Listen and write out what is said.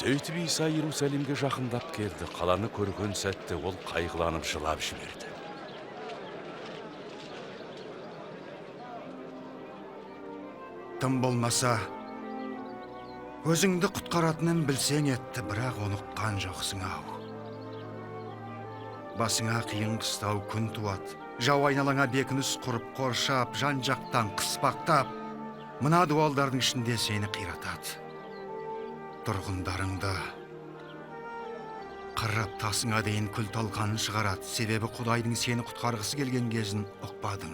Сөйтіп Иса Иерусалимге жақындап келді. Қаланы көрген сәтте ол қайғыланып жылап жіберді. Тым болмаса, өзіңді құтқаратынын білсең етті, бірақ оны ұққан жоқсың ау. Басыңа қиын қыстау күн туады, жау айналаңа бекініс құрып, қоршап, жан жақтан қыспақтап, мына дуалдардың ішінде сені қиратады. Тұрғындарыңды қырып тасыңа дейін күл талқанын шығарады, себебі Құдайдың сені құтқарғысы келген кезін ұқпадың.